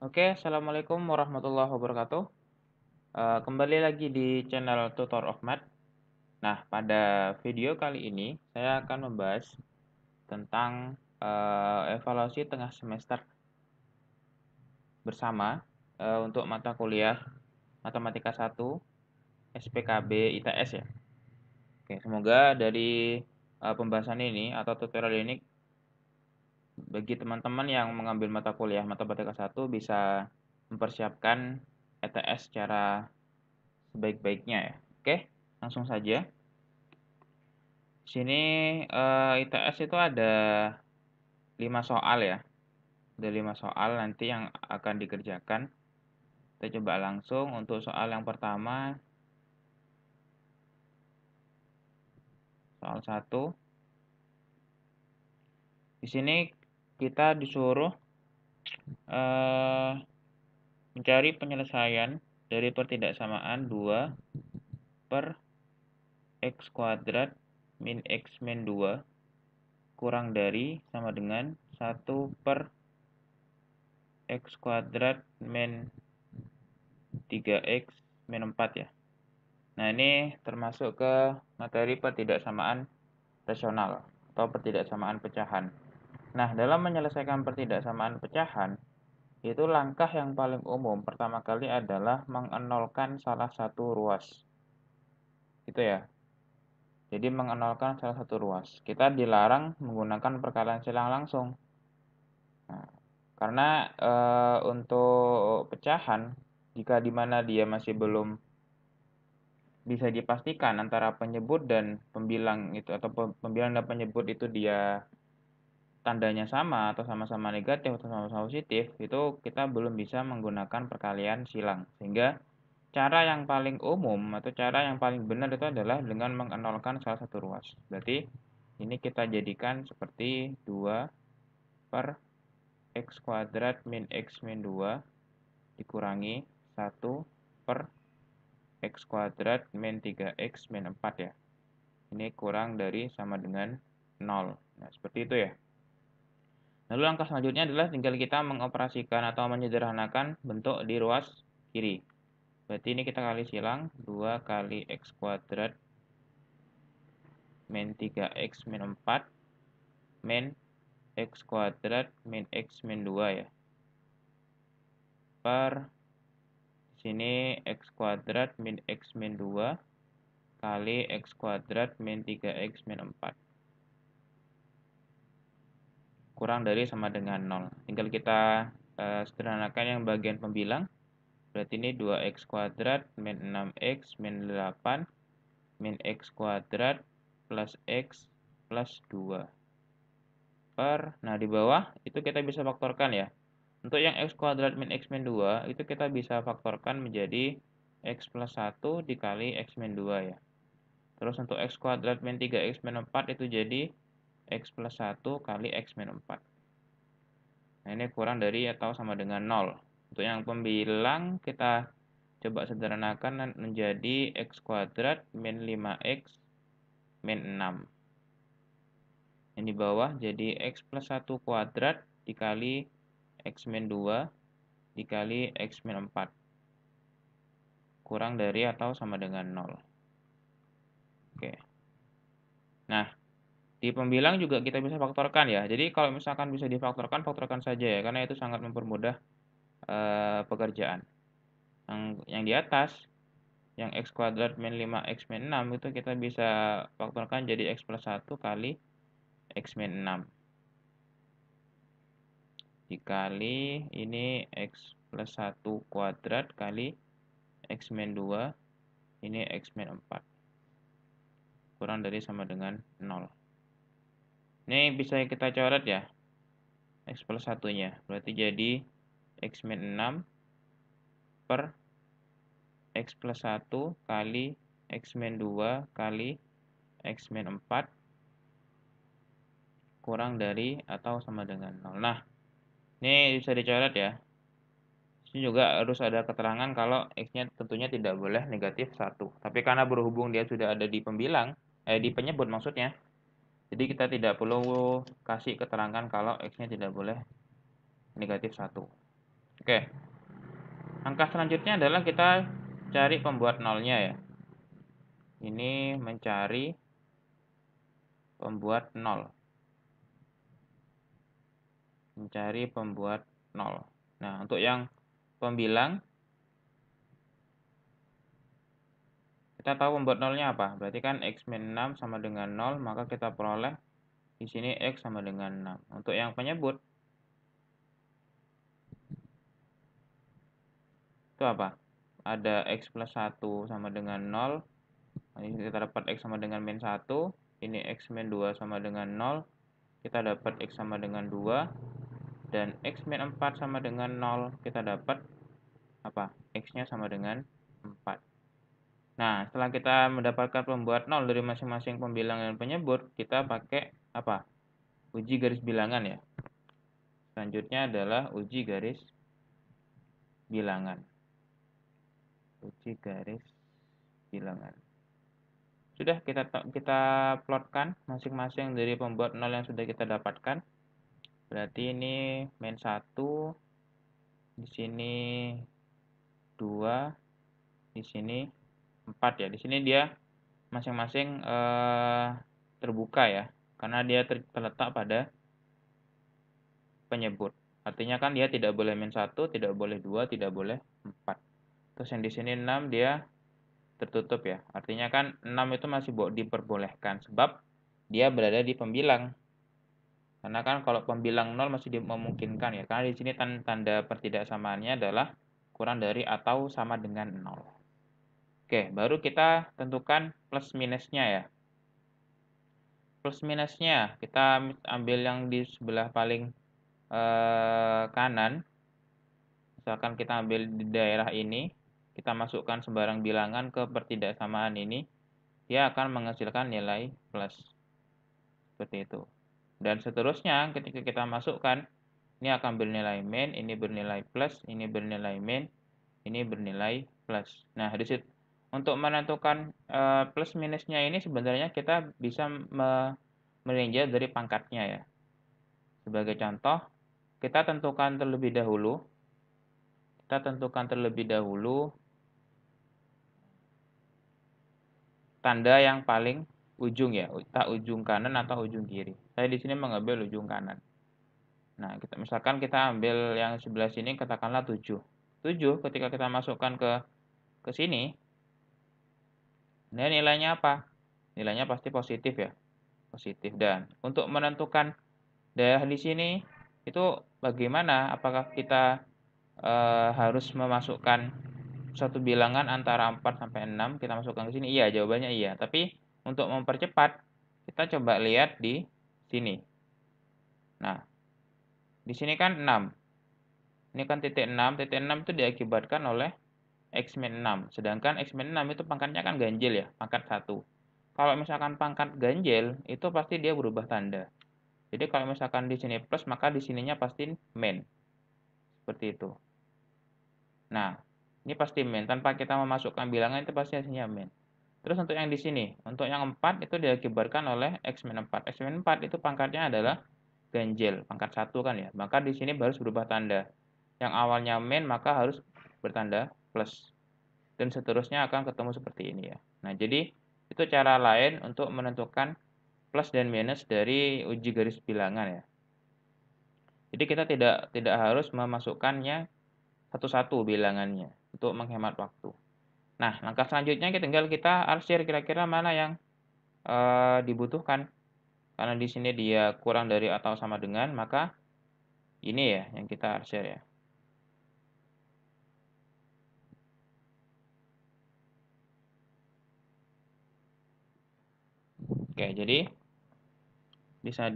Oke, assalamualaikum warahmatullahi wabarakatuh. Kembali lagi di channel Tutor of Math. Nah, pada video kali ini saya akan membahas tentang evaluasi tengah semester bersama untuk mata kuliah Matematika 1 SPKB ITS ya. Oke, semoga dari pembahasan ini atau tutorial ini bagi teman-teman yang mengambil mata kuliah Matematika 1 bisa mempersiapkan ETS secara sebaik-baiknya ya. Oke, langsung saja. Di sini ITS itu ada 5 soal ya. Ada 5 soal nanti yang akan dikerjakan. Kita coba langsung untuk soal yang pertama. Soal 1. Di sini kita disuruh mencari penyelesaian dari pertidaksamaan 2 per x kuadrat min x min 2 kurang dari sama dengan 1 per x kuadrat min 3x min 4 ya. Nah, ini termasuk ke materi pertidaksamaan rasional atau pertidaksamaan pecahan. Nah, dalam menyelesaikan pertidaksamaan pecahan, itu langkah yang paling umum pertama kali adalah mengenolkan salah satu ruas. Gitu ya. Jadi mengenolkan salah satu ruas. Kita dilarang menggunakan perkalian silang langsung. Nah, karena untuk pecahan, jika di mana dia masih belum bisa dipastikan antara penyebut dan pembilang itu, atau pembilang dan penyebut itu dia tandanya sama atau sama-sama negatif atau sama-sama positif, itu kita belum bisa menggunakan perkalian silang. Sehingga cara yang paling umum atau cara yang paling benar itu adalah dengan mengenolkan salah satu ruas. Berarti ini kita jadikan seperti 2 per x kuadrat min x min 2 dikurangi 1 per x kuadrat min 3x min 4 ya. Ini kurang dari sama dengan 0. Nah, seperti itu ya. Lalu langkah selanjutnya adalah tinggal kita mengoperasikan atau menyederhanakan bentuk di ruas kiri. Berarti ini kita kali silang 2 kali x kuadrat min 3x min 4 min x kuadrat min x min 2 ya. Per sini x kuadrat min x min 2 kali x kuadrat min 3x min 4. Kurang dari sama dengan 0. Tinggal kita sederhanakan yang bagian pembilang. Berarti ini 2x kuadrat min 6x min 8 min x kuadrat plus x plus 2. Nah di bawah itu kita bisa faktorkan ya. Untuk yang x kuadrat min x min 2 itu kita bisa faktorkan menjadi x plus 1 dikali x min 2 ya. Terus untuk x kuadrat min 3x min 4 itu jadi x plus 1 kali x min 4. Nah, ini kurang dari atau sama dengan 0. Untuk yang pembilang kita coba sederhanakan menjadi x kuadrat min 5x min 6. Yang di bawah jadi x plus 1 kuadrat dikali x min 2 dikali x min 4. Kurang dari atau sama dengan 0. Oke. Nah, di pembilang juga kita bisa faktorkan ya. Jadi kalau misalkan bisa difaktorkan, faktorkan saja ya. Karena itu sangat mempermudah pekerjaan. Yang di atas, yang x kuadrat min 5x min 6 itu kita bisa faktorkan jadi x plus 1 kali x min 6. Dikali ini x plus 1 kuadrat kali x min 2, ini x min 4. Kurang dari sama dengan 0. Ini bisa kita coret ya, x plus 1-nya. Berarti jadi x min 6 per x plus 1 kali x min 2 kali x min 4 kurang dari atau sama dengan 0. Nah, ini bisa dicoret ya. Ini juga harus ada keterangan kalau x-nya tentunya tidak boleh negatif 1. Tapi karena berhubung dia sudah ada di pembilang, di penyebut maksudnya, jadi kita tidak perlu kasih keterangan kalau x-nya tidak boleh negatif 1. Oke. Langkah selanjutnya adalah kita cari pembuat nolnya ya. Ini mencari pembuat nol. Mencari pembuat nol. Nah, untuk yang pembilang, kita tahu pembuat nolnya apa? Berarti kan X min 6 sama dengan 0, maka kita peroleh di sini X sama dengan 6. Untuk yang penyebut, itu apa? Ada X plus 1 sama dengan 0. Ini kita dapat X sama dengan min 1. Ini X min 2 sama dengan 0. Kita dapat X sama dengan 2. Dan X min 4 sama dengan 0. Kita dapat apa? X-nya sama dengan 4. Nah, setelah kita mendapatkan pembuat 0 dari masing-masing pembilang dan penyebut, kita pakai apa? Uji garis bilangan ya. Selanjutnya adalah uji garis bilangan. Uji garis bilangan. Sudah kita plotkan masing-masing dari pembuat 0 yang sudah kita dapatkan. Berarti ini min 1, di sini 2, di sini 4 ya. Di sini dia masing-masing terbuka ya, karena dia terletak pada penyebut. Artinya kan dia tidak boleh min 1, tidak boleh 2, tidak boleh 4. Terus yang di sini 6 dia tertutup ya. Artinya kan 6 itu masih diperbolehkan sebab dia berada di pembilang. Karena kan kalau pembilang 0 masih memungkinkan ya. Karena di sini tanda pertidaksamaannya adalah kurang dari atau sama dengan 0. Oke, baru kita tentukan plus minusnya ya. Plus minusnya kita ambil yang di sebelah paling kanan. Misalkan kita ambil di daerah ini, kita masukkan sembarang bilangan ke pertidaksamaan ini, dia akan menghasilkan nilai plus. Seperti itu. Dan seterusnya ketika kita masukkan, ini akan bernilai min, ini bernilai plus, ini bernilai min, ini bernilai plus. Nah, di situ untuk menentukan plus minusnya ini sebenarnya kita bisa meninjau dari pangkatnya ya. Sebagai contoh, kita tentukan terlebih dahulu tanda yang paling ujung ya, entah ujung kanan atau ujung kiri. Saya di sini mengambil ujung kanan. Nah, misalkan kita ambil yang sebelah sini katakanlah 7. 7 ketika kita masukkan ke sini, nah nilainya apa? Nilainya pasti positif ya. Positif. Dan untuk menentukan daerah di sini itu bagaimana? Apakah kita harus memasukkan suatu bilangan antara 4 sampai 6 kita masukkan ke sini? Iya, jawabannya iya. Tapi untuk mempercepat kita coba lihat di sini. Nah, di sini kan 6. Ini kan titik 6. Titik 6 itu diakibatkan oleh X min 6. Sedangkan X min 6 itu pangkatnya kan ganjil ya, pangkat 1. Kalau misalkan pangkat ganjil, itu pasti dia berubah tanda. Jadi kalau misalkan di sini plus, maka di sininya pasti min. Seperti itu. Nah, ini pasti min. Tanpa kita memasukkan bilangan, itu pasti hasilnya min. Terus untuk yang di sini, untuk yang 4 itu diakibatkan oleh X min 4. X min 4 itu pangkatnya adalah ganjil, pangkat 1 kan ya. Maka di sini harus berubah tanda. Yang awalnya min maka harus bertanda plus. Dan seterusnya akan ketemu seperti ini ya. Nah, jadi itu cara lain untuk menentukan plus dan minus dari uji garis bilangan ya. Jadi kita tidak harus memasukkannya satu-satu bilangannya untuk menghemat waktu. Nah, langkah selanjutnya tinggal kita arsir kira-kira mana yang dibutuhkan. Karena di sini dia kurang dari atau sama dengan, maka ini ya yang kita arsir ya. Oke, jadi bisa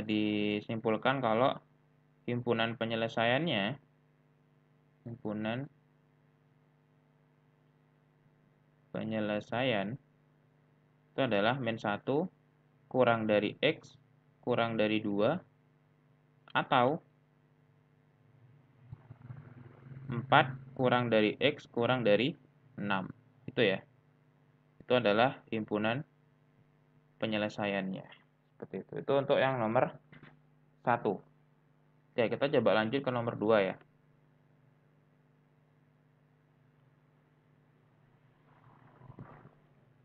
disimpulkan kalau himpunan penyelesaian itu adalah min 1 kurang dari X kurang dari 2 atau 4 kurang dari X kurang dari 6. Itu ya. Itu adalah himpunan penyelesaiannya. Seperti itu. Itu untuk yang nomor 1. Ya, kita coba lanjut ke nomor 2 ya.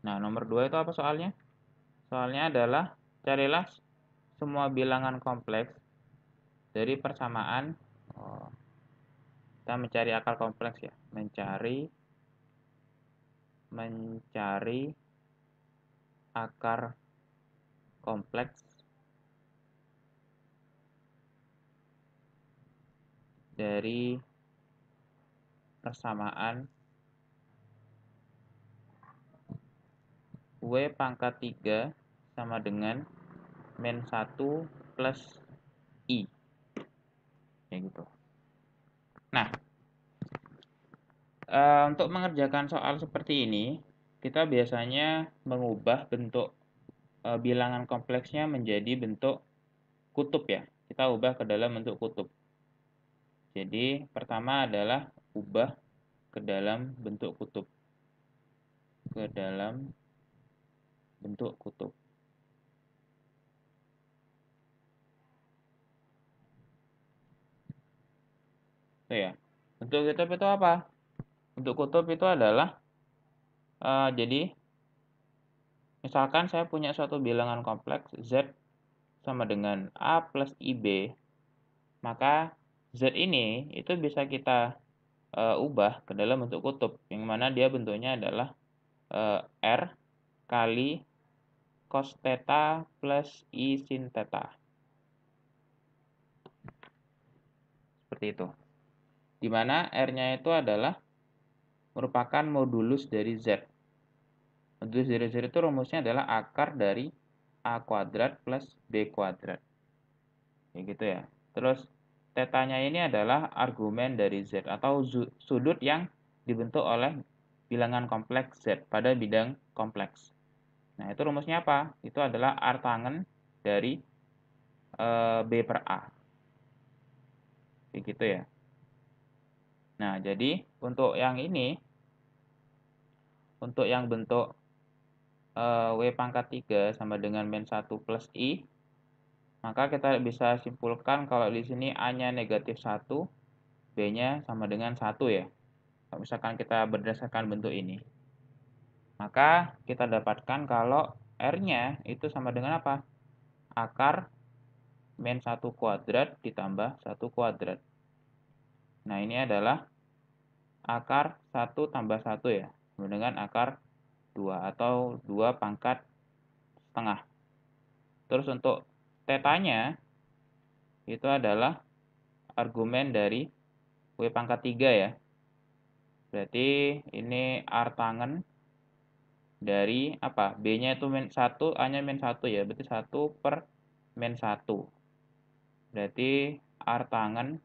Nah, nomor 2 itu apa soalnya? Soalnya adalah carilah semua bilangan kompleks dari persamaan. Kita mencari akar kompleks ya. Mencari akar kompleks dari persamaan W pangkat 3 sama dengan min 1 plus I. Kayak gitu. Nah, untuk mengerjakan soal seperti ini, kita biasanya mengubah bentuk bilangan kompleksnya menjadi bentuk kutub ya. Kita ubah ke dalam bentuk kutub. Jadi, pertama adalah ubah ke dalam bentuk kutub. Ke dalam bentuk kutub. Itu ya. Bentuk kutub itu apa? Bentuk kutub itu adalah jadi misalkan saya punya suatu bilangan kompleks Z sama dengan A plus IB, maka Z ini itu bisa kita ubah ke dalam bentuk kutub, yang mana dia bentuknya adalah R kali cos theta plus I sin theta. Seperti itu. Di mana R-nya itu adalah merupakan modulus dari Z. Modulus dari Z itu rumusnya adalah akar dari A kuadrat plus B kuadrat. Kayak gitu ya. Terus tetanya ini adalah argumen dari Z atau sudut yang dibentuk oleh bilangan kompleks Z pada bidang kompleks. Nah, itu rumusnya apa? Itu adalah artangen dari B per A. Kayak gitu ya. Nah, jadi untuk yang ini, untuk yang bentuk W pangkat 3 sama dengan min 1 plus I, maka kita bisa simpulkan kalau di sini A-nya negatif 1, B-nya sama dengan 1 ya. Kalau misalkan kita berdasarkan bentuk ini. Maka kita dapatkan kalau R-nya itu sama dengan apa? Akar min 1 kuadrat ditambah 1 kuadrat. Nah, ini adalah akar 1 tambah 1 ya. Sama dengan akar 2 atau 2 pangkat setengah. Terus untuk tetanya itu adalah argumen dari W pangkat 3 ya. Berarti ini artangen dari apa? B-nya itu min 1, A-nya min 1 ya. Berarti 1 per min 1. Berarti artangen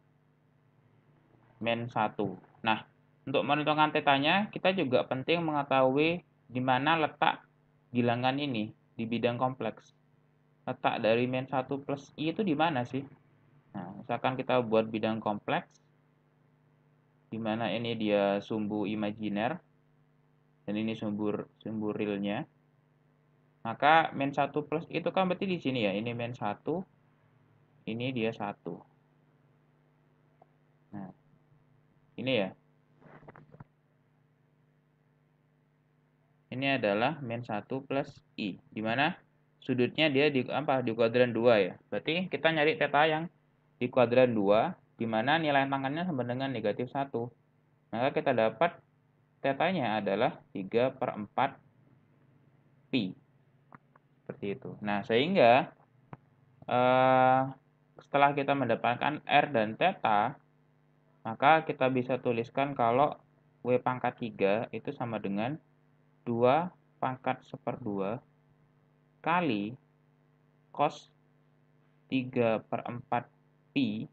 min 1. Nah, untuk menentukan tetanya, kita juga penting mengetahui di mana letak bilangan ini di bidang kompleks. Letak dari min 1 plus I itu di mana sih? Nah, misalkan kita buat bidang kompleks, di mana ini dia sumbu imajiner, dan ini sumbu realnya. Maka min 1 plus itu kan berarti di sini ya, ini min 1, ini dia 1. Nah, ini ya. Ini adalah min 1 plus I, di mana sudutnya dia di kuadran 2 ya. Berarti kita nyari theta yang di kuadran 2, di mana nilai tangannya sama dengan negatif 1. Maka kita dapat tetanya adalah 3 per 4 pi. Seperti itu. Nah, sehingga setelah kita mendapatkan R dan theta, maka kita bisa tuliskan kalau W pangkat 3 itu sama dengan 2 pangkat 1/2 kali cos 3 per 4 pi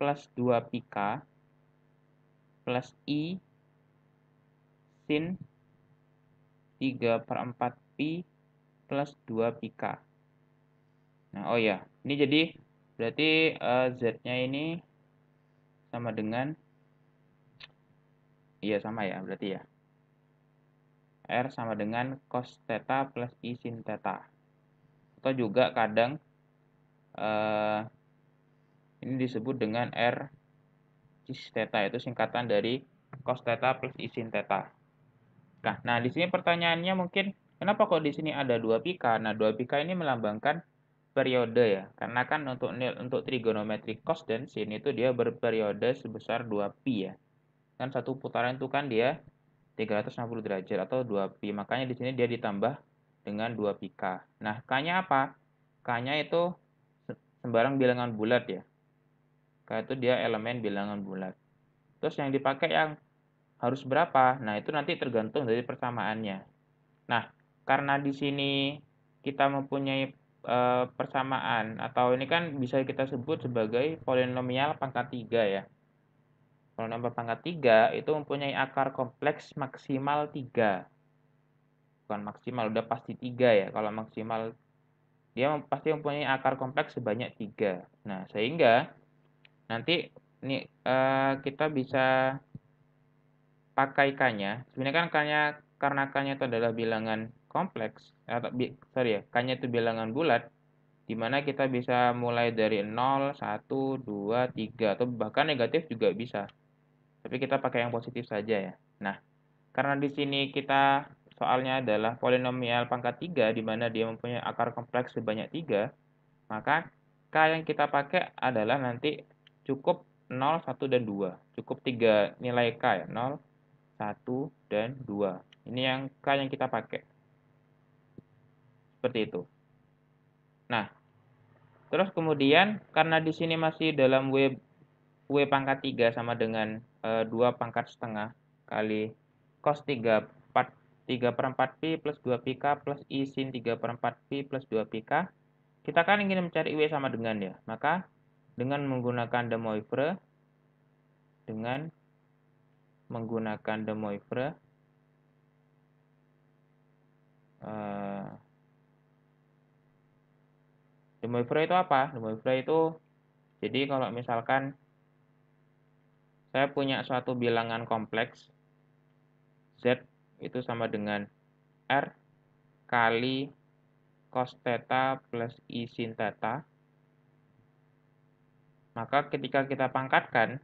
plus 2 pi k plus I sin 3 per 4 pi plus 2 pi k. Nah, oh ya, ini jadi berarti Z-nya ini sama dengan, iya sama ya berarti ya. R sama dengan cos theta plus I sin theta. Atau juga kadang Ini disebut dengan R cis theta, itu singkatan dari cos theta plus I sin theta. Nah, di sini pertanyaannya mungkin kenapa kok di sini ada 2 pika? Nah, 2 pika ini melambangkan periode ya. Karena kan untuk trigonometri cos dan sin itu dia berperiode sebesar 2pi ya. Kan satu putaran itu kan dia 360 derajat atau 2pi. Makanya di sini dia ditambah dengan 2 pika. Nah, K-nya apa? K-nya itu sembarang bilangan bulat ya. K itu dia elemen bilangan bulat. Terus yang dipakai yang harus berapa? Nah, itu nanti tergantung dari persamaannya. Nah, karena di sini kita mempunyai persamaan atau ini kan bisa kita sebut sebagai polinomial pangkat 3 ya. Polinomial pangkat 3 itu mempunyai akar kompleks maksimal 3. Bukan maksimal, udah pasti 3 ya. Kalau maksimal dia pasti mempunyai akar kompleks sebanyak 3. Nah, sehingga nanti ini kita bisa pakai K-nya. Sebenarnya kan K-nya, karena K-nya itu adalah bilangan kompleks, atau K-nya itu bilangan bulat, di mana kita bisa mulai dari 0, 1, 2, 3, atau bahkan negatif juga bisa. Tapi kita pakai yang positif saja ya. Nah, karena di sini kita soalnya adalah polinomial pangkat 3, di mana dia mempunyai akar kompleks sebanyak 3, maka K yang kita pakai adalah nanti cukup 0, 1, dan 2. Cukup 3 nilai K ya, 0, 1, dan 2. Ini yang K yang kita pakai. Seperti itu. Nah, terus kemudian karena di sini masih dalam W pangkat 3 sama dengan 2 pangkat setengah kali cos 3/4 pi plus 2 pk plus I sin 3/4 pi plus 2 pk. Kita kan ingin mencari W sama dengan ya. Maka dengan menggunakan De Moivre, De Moivre itu apa? De Moivre itu, jadi kalau misalkan saya punya suatu bilangan kompleks, Z itu sama dengan R kali cos theta plus I sin theta, maka ketika kita pangkatkan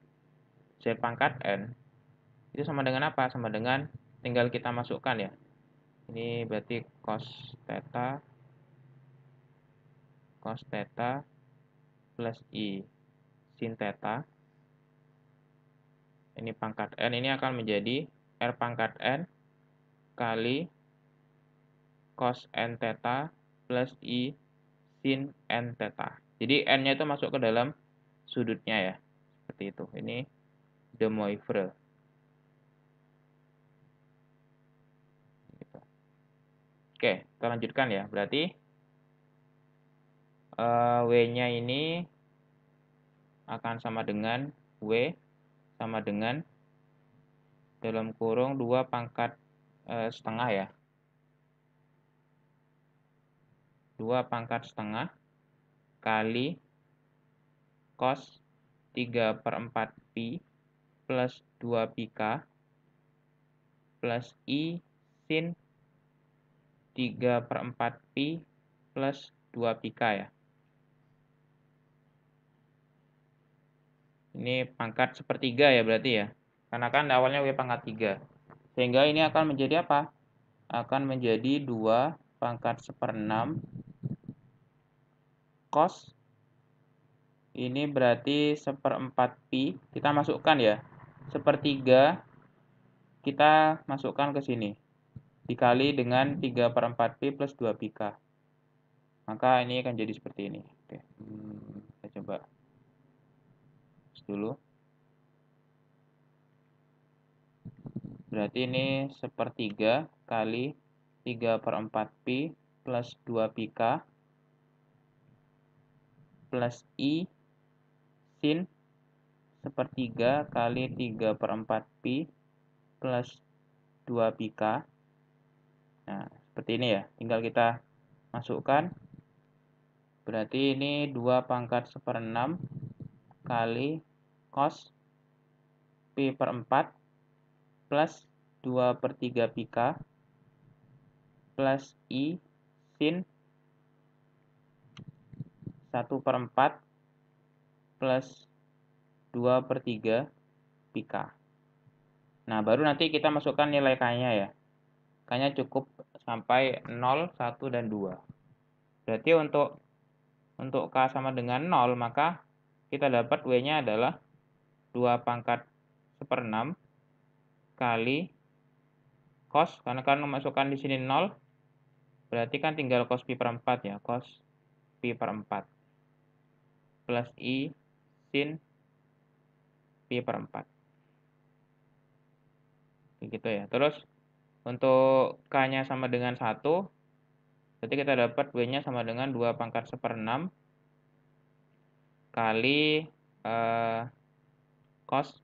Z pangkat N, itu sama dengan apa? Sama dengan tinggal kita masukkan ya. Ini berarti cos theta plus I sin theta. Ini pangkat N, ini akan menjadi R pangkat N kali cos N theta plus I sin N theta. Jadi N-nya itu masuk ke dalam sudutnya ya. Seperti itu. Ini De Moivre. Gitu. Oke, kita lanjutkan ya. Berarti W-nya ini akan sama dengan W sama dengan dalam kurung 2 pangkat setengah ya. 2 pangkat setengah kali cos 3/4 pi plus 2 pk plus I sin 3/4 pi plus 2 pika ya. Ini pangkat sepertiga ya berarti ya. Karena kan awalnya W pangkat 3. Sehingga ini akan menjadi apa? Akan menjadi 2 pangkat 1/6 cos. Ini berarti 1/4 pi. Kita masukkan ya. Sepertiga kita masukkan ke sini. Dikali dengan 3/4 pi plus 2 pika. Maka ini akan jadi seperti ini. Oke. Kita coba dulu. Berarti ini sepertiga kali 3/4 pi plus 2 pika plus I sin sepertiga kali 3/4 pi plus 2 pika. Nah, seperti ini ya. Tinggal kita masukkan. Berarti ini 2 pangkat 1/6 kali cos pi per 4 plus 2/3 pika plus I sin 1/4 plus 2/3 pi K. Nah, baru nanti kita masukkan nilai K-nya ya. K-nya cukup sampai 0, 1, dan 2. Berarti untuk K sama dengan 0, maka kita dapat W-nya adalah 2/6 kali cos, karena kan memasukkan di sini 0, berarti kan tinggal cos pi per 4 ya, cos pi per 4. Plus I sin pi per 4. Begitu ya. Terus untuk K-nya sama dengan 1, berarti kita dapat W-nya sama dengan 2/6 kali cos.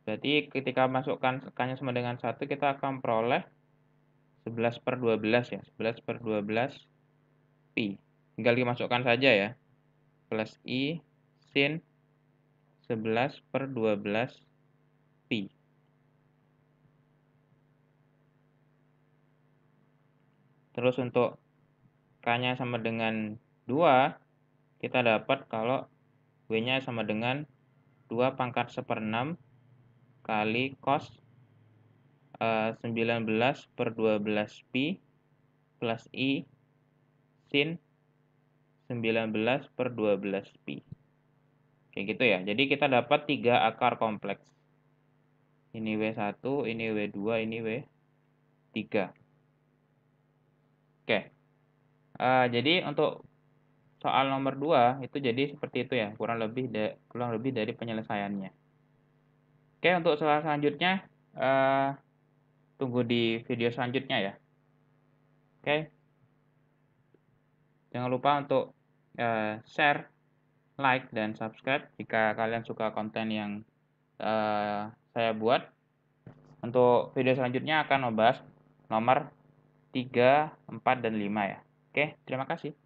Berarti ketika masukkan K-nya sama dengan 1, kita akan peroleh 11/12 ya. 11/12 pi. Tinggal dimasukkan saja ya. Plus I sin 11/12 pi. Terus untuk K-nya sama dengan 2, kita dapat kalau W-nya sama dengan 2/6 kali cos 19/12 pi plus I sin 19/12 pi. Kayak gitu ya. Jadi kita dapat 3 akar kompleks. Ini W1, ini W2, ini W3. Oke. Jadi untuk soal nomor 2 itu jadi seperti itu ya, kurang lebih dari penyelesaiannya. Oke, untuk soal selanjutnya tunggu di video selanjutnya ya. Oke. Jangan lupa untuk share, like, dan subscribe jika kalian suka konten yang saya buat. Untuk video selanjutnya akan membahas nomor 3, 4, dan 5 ya. Oke, terima kasih.